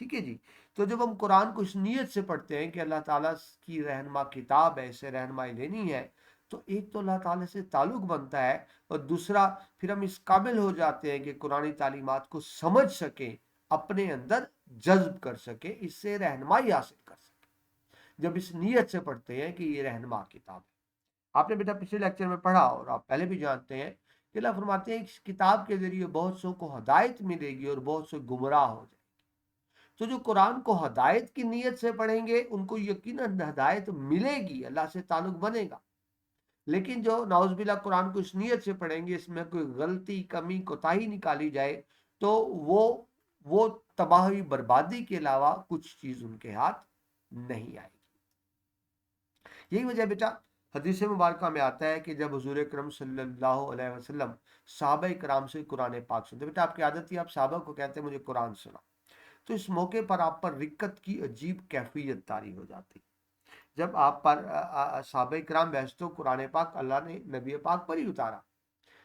ٹھیک ہے جی. تو جب ہم قرآن کو اس نیت سے پڑھتے ہیں کہ اللہ تعالیٰ کی رہنما کتاب ہے، اسے رہنمائی لینی ہے، تو ایک تو اللہ تعالیٰ سے تعلق بنتا ہے، اور دوسرا پھر ہم اس قابل ہو جاتے ہیں کہ قرآن تعلیمات کو سمجھ سکیں، اپنے اندر جذب کر سکیں، اس سے رہنمائی حاصل کر سکیں، جب اس نیت سے پڑھتے ہیں کہ یہ رہنما کتاب ہے. آپ نے بیٹا پچھلے لیکچر میں پڑھا اور آپ پہلے بھی جانتے ہیں کہ اللہ فرماتے ہیں اس کتاب کے ذریعے بہت سو کو ہدایت ملے گی اور بہت سے گمراہ ہو جائیں. تو جو قرآن کو ہدایت کی نیت سے پڑھیں گے ان کو یقیناً ہدایت ملے گی، اللہ سے تعلق بنے گا. لیکن جو نعوذ باللہ قرآن کو اس نیت سے پڑھیں گے اس میں کوئی غلطی، کمی، کوتاہی نکالی جائے تو وہ تباہی، بربادی کے علاوہ کچھ چیز ان کے ہاتھ نہیں آئے گی. یہی وجہ بیٹا حدیث مبارکہ میں آتا ہے کہ جب حضور اکرم صلی اللہ علیہ وسلم صحابہ کرام سے قرآن پاک سنتے، بیٹا آپ کی عادت تھی آپ صحابہ کو کہتے ہیں مجھے قرآن سنا، تو اس موقع پر آپ پر رکت کی عجیب کیفیت طاری ہو جاتی. جب آپ پر صحابہ کرام ویسے تو قرآن پاک اللہ نے نبی پاک پر ہی اتارا،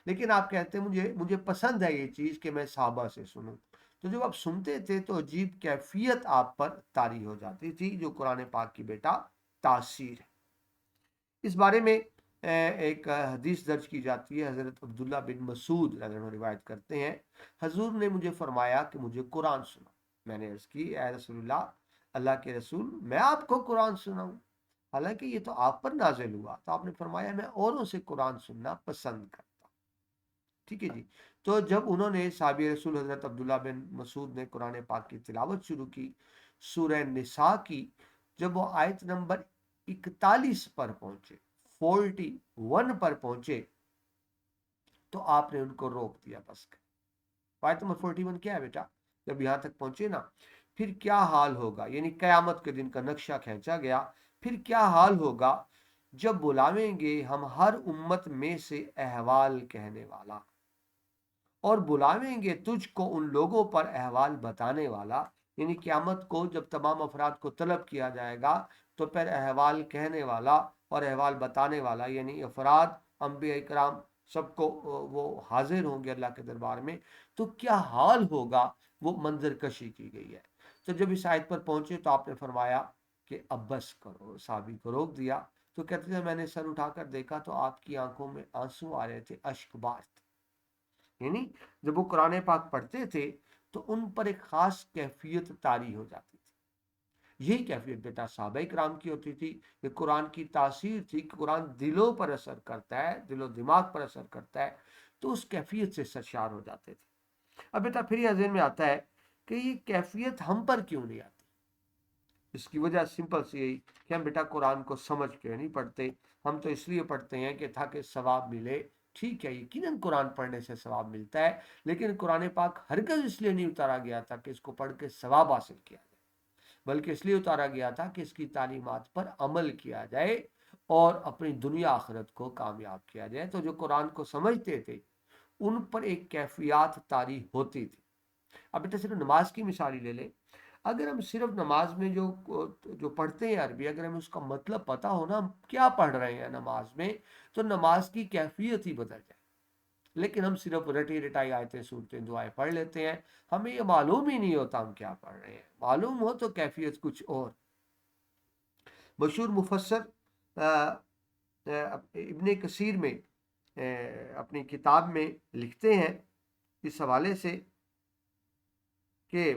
لیکن آپ کہتے ہیں مجھے پسند ہے یہ چیز کہ میں صحابہ سے سنوں. تو جب آپ سنتے تھے تو عجیب کیفیت آپ پر طاری ہو جاتی تھی، جو قرآن پاک کی بیٹا تاثیر ہے. اس بارے میں ایک حدیث درج کی جاتی ہے. حضرت عبداللہ بن مسعود رضی اللہ عنہ روایت کرتے ہیں، حضور نے مجھے فرمایا کہ مجھے قرآن سنا. میں نے عرض کی اے رسول اللہ کے رسول میں آپ کو قرآن سناؤں، حالانکہ یہ تو آپ پر نازل ہوا. تو آپ نے فرمایا میں اوروں سے قرآن سننا پسند کرتا ہوں. ٹھیک ہے جی. تو جب انہوں نے صحابی رسول حضرت عبداللہ بن مسعود نے قرآن پاک کی تلاوت شروع کی، سورہ نساء کی، جب وہ آیت نمبر 41 پر پہنچے، 41 پر پہنچے، تو آپ نے ان کو روک دیا. بس آیت نمبر 41 کیا ہے بیٹا؟ جب یہاں تک پہنچے نا، پھر کیا حال ہوگا، یعنی قیامت کے دن کا نقشہ کھینچا گیا. پھر کیا حال ہوگا جب بلاویں گے ہم ہر امت میں سے احوال کہنے والا، اور بلاویں گے تجھ کو ان لوگوں پر احوال بتانے والا. یعنی قیامت کو جب تمام افراد کو طلب کیا جائے گا تو پھر احوال کہنے والا اور احوال بتانے والا، یعنی افراد، انبیاء کرام، سب کو وہ حاضر ہوں گے اللہ کے دربار میں. تو کیا حال ہوگا، وہ منظر کشی کی گئی ہے. تو جب اس آیت پر پہنچے تو آپ نے فرمایا کہ اب بس کرو. صحابی کو روک دیا. تو کہتے تھے میں نے سر اٹھا کر دیکھا تو آپ کی آنکھوں میں آنسو آ رہے تھے، اشک بار تھے. یعنی جب وہ قرآن پاک پڑھتے تھے تو ان پر ایک خاص کیفیت طاری ہو جاتی تھی. یہی کیفیت بیٹا صحابہ کرام کی ہوتی تھی. کہ قرآن کی تاثیر تھی کہ قرآن دلوں پر اثر کرتا ہے، دل و دماغ پر اثر کرتا ہے، تو اس کیفیت سے سرشار ہو جاتے تھے. اب بیٹا پھر یہ ذہن میں آتا ہے کہ یہ کیفیت ہم پر کیوں نہیں آتی؟ اس کی وجہ سمپل سی یہی کہ ہم بیٹا قرآن کو سمجھ کے نہیں پڑھتے. ہم تو اس لیے پڑھتے ہیں کہ تاکہ ثواب ملے. ٹھیک ہے، یقیناً قرآن پڑھنے سے ثواب ملتا ہے، لیکن قرآن پاک ہرگز اس لیے نہیں اتارا گیا تھا کہ اس کو پڑھ کے ثواب حاصل کیا جائے، بلکہ اس لیے اتارا گیا تھا کہ اس کی تعلیمات پر عمل کیا جائے اور اپنی دنیا آخرت کو کامیاب کیا جائے. تو جو قرآن کو سمجھتے تھے ان پر ایک کیفیات طاری ہوتی تھی. اب بیٹا صرف نماز کی مثال ہی لے لیں. اگر ہم صرف نماز میں جو پڑھتے ہیں عربی، اگر ہمیں اس کا مطلب پتا ہو نا ہم کیا پڑھ رہے ہیں نماز میں، تو نماز کی کیفیت ہی بدل جائے. لیکن ہم صرف رٹی رٹائی آیتیں سنتے ہیں، دعائیں پڑھ لیتے ہیں، ہمیں یہ معلوم ہی نہیں ہوتا ہم کیا پڑھ رہے ہیں. معلوم ہو تو کیفیت کچھ اور. مشہور مفسر ابن کثیر میں اپنی کتاب میں لکھتے ہیں اس حوالے سے کہ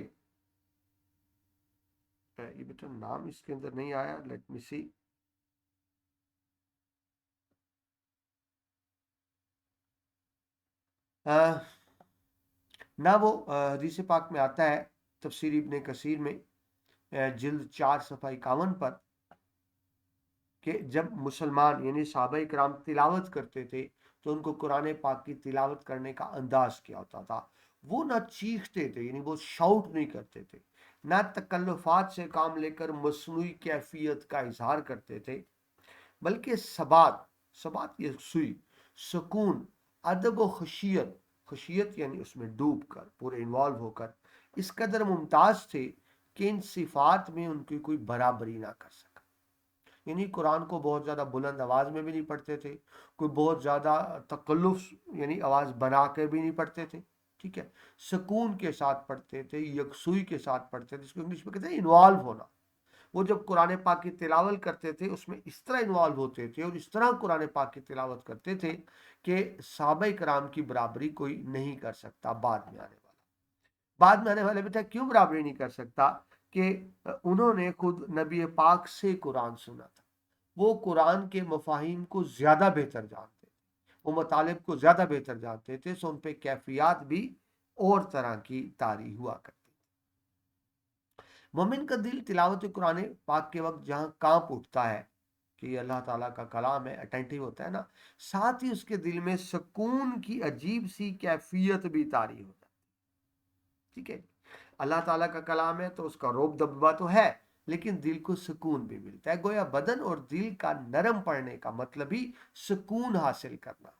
یہ بیٹا نام اس کے اندر نہیں آیا، لیٹ می سی. نہ وہ حدیث پاک میں آتا ہے تفسیر ابن کثیر میں جلد 4 صفحہ 51 پر کہ جب مسلمان یعنی صحابہ کرام تلاوت کرتے تھے تو ان کو قرآن پاک کی تلاوت کرنے کا انداز کیا ہوتا تھا. وہ نہ چیختے تھے، یعنی وہ شاؤٹ نہیں کرتے تھے، نہ تکلفات سے کام لے کر مصنوعی کیفیت کا اظہار کرتے تھے، بلکہ ثبات یکسوئی، سکون، ادب و خشیت یعنی اس میں ڈوب کر، پورے انوالو ہو کر اس قدر ممتاز تھے کہ ان صفات میں ان کی کوئی برابری نہ کر سکا. یعنی قرآن کو بہت زیادہ بلند آواز میں بھی نہیں پڑھتے تھے، کوئی بہت زیادہ تکلف یعنی آواز بنا کے بھی نہیں پڑھتے تھے، ٹھیک ہے، سکون کے ساتھ پڑھتے تھے، یکسوئی کے ساتھ پڑھتے تھے، جس کو انگلش میں کہتے ہیں انوالو ہونا۔ وہ جب قرآن پاک کی تلاوت کرتے تھے اس میں اس طرح انوالو ہوتے تھے اور اس طرح قرآن پاک کی تلاوت کرتے تھے کہ صحابہ کرام کی برابری کوئی نہیں کر سکتا بعد میں آنے والا۔ بعد میں آنے والے بیٹا کیوں برابری نہیں کر سکتا؟ کہ انہوں نے خود نبی پاک سے قرآن سنا تھا، وہ قرآن کے مفاہیم کو زیادہ بہتر جانتے تھے، وہ مطالب کو زیادہ بہتر جانتے تھے، سو ان پہ کیفیات بھی اور طرح کی طاری ہوا کرتی۔ مومن کا دل تلاوت قرآن پاک کے وقت جہاں کانپ اٹھتا ہے کہ یہ اللہ تعالیٰ کا کلام ہے، اٹینٹیو ہوتا ہے نا، ساتھ ہی اس کے دل میں سکون کی عجیب سی کیفیت بھی طاری ہوتا ہے۔ ٹھیک ہے، اللہ تعالیٰ کا کلام ہے تو اس کا روب دبدبہ تو ہے، لیکن دل کو سکون بھی ملتا ہے۔ گویا بدن اور دل کا نرم پڑنے کا مطلب ہی سکون حاصل کرنا۔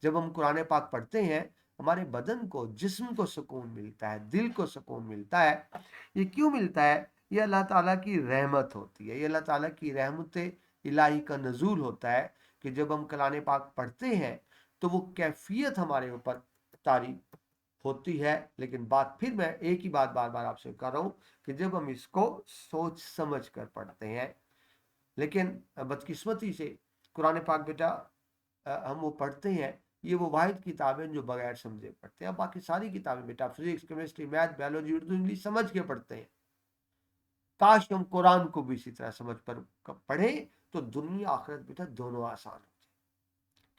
جب ہم قرآن پاک پڑھتے ہیں ہمارے بدن کو، جسم کو سکون ملتا ہے، دل کو سکون ملتا ہے۔ یہ کیوں ملتا ہے؟ یہ اللہ تعالیٰ کی رحمت ہوتی ہے، یہ اللہ تعالیٰ کی رحمت الہی کا نزول ہوتا ہے کہ جب ہم کلام پاک پڑھتے ہیں تو وہ کیفیت ہمارے اوپر طاری ہوتی ہے۔ لیکن بات پھر میں ایک ہی بات بار بار آپ سے کر رہا ہوں کہ جب ہم اس کو سوچ سمجھ کر پڑھتے ہیں، لیکن بدقسمتی سے قرآن پاک بیٹا ہم وہ پڑھتے ہیں، یہ وہ واحد کتابیں جو بغیر سمجھے پڑھتے ہیں۔ باقی ساری کتابیں بیٹا physics, chemistry, math, biology, Urdu, English سمجھ کے پڑھتے ہیں۔ کاش ہم قرآن کو بھی اسی طرح سمجھ پر پڑھیں تو دنیا آخرت بیٹا دونوں آسان ہو جائے۔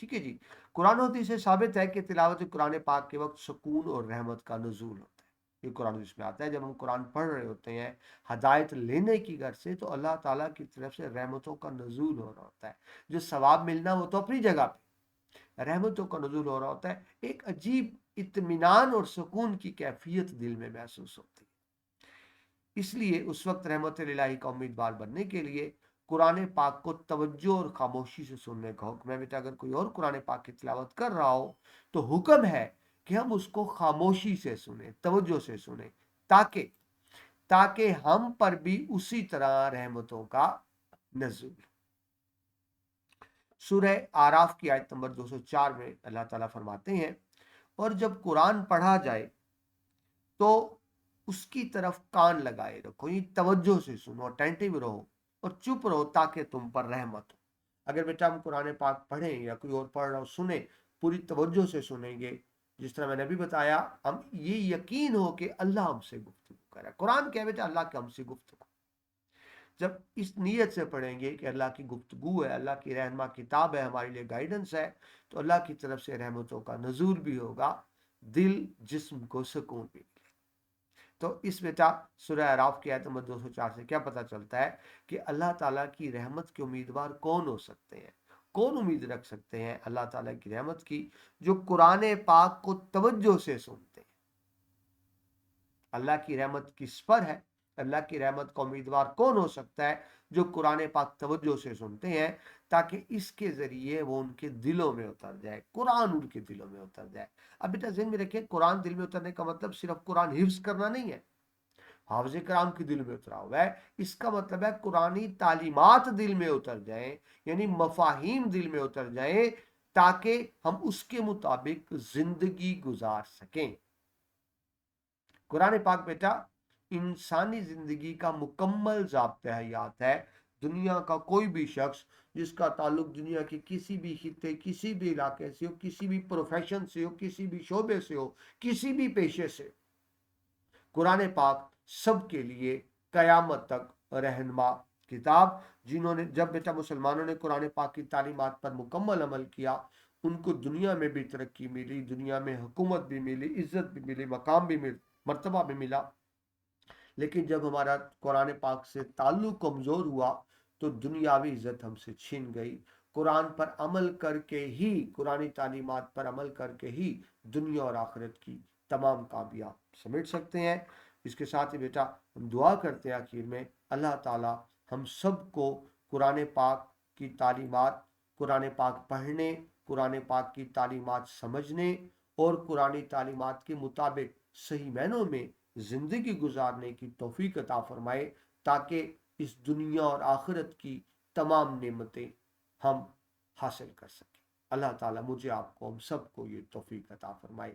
ٹھیک ہے جی، قرآن حدیث سے ثابت ہے کہ تلاوت قرآن پاک کے وقت سکون اور رحمت کا نزول ہوتا ہے۔ یہ قرآن حدیث میں آتا ہے، جب ہم قرآن پڑھ رہے ہوتے ہیں ہدایت لینے کی غرض سے، تو اللہ تعالیٰ کی طرف سے رحمتوں کا نزول ہو رہا ہوتا ہے۔ جو ثواب ملنا وہ تو اپنی جگہ پہ، رحمتوں کا نزول ہو رہا ہوتا ہے، ایک عجیب اطمینان اور سکون کی کیفیت دل میں محسوس ہوتی ہے۔ اس لیے اس وقت رحمت الہی کا امیدوار بننے کے لیے قرآن پاک کو توجہ اور خاموشی سے سننے کا حکم ہے۔ بیٹا اگر کوئی اور قرآن پاک کی تلاوت کر رہا ہو تو حکم ہے کہ ہم اس کو خاموشی سے سنیں، توجہ سے سنیں، تاکہ ہم پر بھی اسی طرح رحمتوں کا نزول۔ سورہ آراف کی آیت نمبر 204 میں اللہ تعالیٰ فرماتے ہیں، اور جب قرآن پڑھا جائے تو اس کی طرف کان لگائے رکھو، یہ توجہ سے سنو، اٹینٹیو رہو اور چپ رہو تاکہ تم پر رحمت ہو۔ اگر بیٹا ہم قرآن پاک پڑھیں یا کوئی اور پڑھ رہا ہو سنیں، پوری توجہ سے سنیں گے، جس طرح میں نے بھی بتایا، ہم یہ یقین ہو کہ اللہ ہم سے گفتگو کر رہا ہے۔ قرآن کیا ہے بیٹا؟ اللہ کے ہم سے گفتگو۔ جب اس نیت سے پڑھیں گے کہ اللہ کی گفتگو ہے، اللہ کی رہنما کتاب ہے، ہمارے لیے گائیڈنس ہے، تو اللہ کی طرف سے رحمتوں کا نزول بھی ہوگا، دل جسم کو سکون بھی ملے۔ تو اس بیٹا سورہ اعراف کی آیت نمبر 204 سے کیا پتہ چلتا ہے کہ اللہ تعالیٰ کی رحمت کے امیدوار کون ہو سکتے ہیں، کون امید رکھ سکتے ہیں اللہ تعالیٰ کی رحمت کی؟ جو قرآن پاک کو توجہ سے سنتے ہیں۔ اللہ کی رحمت کس پر ہے؟ اللہ کی رحمت کا امیدوار کون ہو سکتا ہے؟ جو قرآن پاک توجہ سے سنتے ہیں، تاکہ اس کے ذریعے وہ ان کے دلوں میں اتر جائے، قرآن ان کے دلوں میں اتر جائے۔ اب بیٹا ذہن میں رکھیں، قرآن دل میں اترنے کا مطلب صرف قرآن حفظ کرنا نہیں ہے، حافظ کرام کے دل میں اترا ہوا ہے، اس کا مطلب ہے قرآنی تعلیمات دل میں اتر جائیں، یعنی مفاہیم دل میں اتر جائیں، تاکہ ہم اس کے مطابق زندگی گزار سکیں۔ قرآن پاک بیٹا انسانی زندگی کا مکمل ضابطہ حیات ہے۔ دنیا کا کوئی بھی شخص جس کا تعلق دنیا کے کسی بھی خطے، کسی بھی علاقے سے ہو، کسی بھی پروفیشن سے ہو، کسی بھی شعبے سے ہو، کسی بھی پیشے سے، قرآن پاک سب کے لیے قیامت تک رہنما کتاب۔ جنہوں نے، جب بیٹا مسلمانوں نے قرآن پاک کی تعلیمات پر مکمل عمل کیا، ان کو دنیا میں بھی ترقی ملی، دنیا میں حکومت بھی ملی، عزت بھی ملی، مقام بھی ملی، مرتبہ بھی ملا۔ لیکن جب ہمارا قرآن پاک سے تعلق کمزور ہوا تو دنیاوی عزت ہم سے چھن گئی۔ قرآن پر عمل کر کے ہی، قرآنی تعلیمات پر عمل کر کے ہی دنیا اور آخرت کی تمام کامیاب سمیٹ سکتے ہیں۔ اس کے ساتھ ہی بیٹا ہم دعا کرتے ہیں آخر میں، اللہ تعالی ہم سب کو قرآن پاک کی تعلیمات، قرآن پاک پڑھنے، قرآن پاک کی تعلیمات سمجھنے اور قرآنی تعلیمات کے مطابق صحیح معنوں میں زندگی گزارنے کی توفیق عطا فرمائے، تاکہ اس دنیا اور آخرت کی تمام نعمتیں ہم حاصل کر سکیں۔ اللہ تعالیٰ مجھے، آپ کو، ہم سب کو یہ توفیق عطا فرمائے۔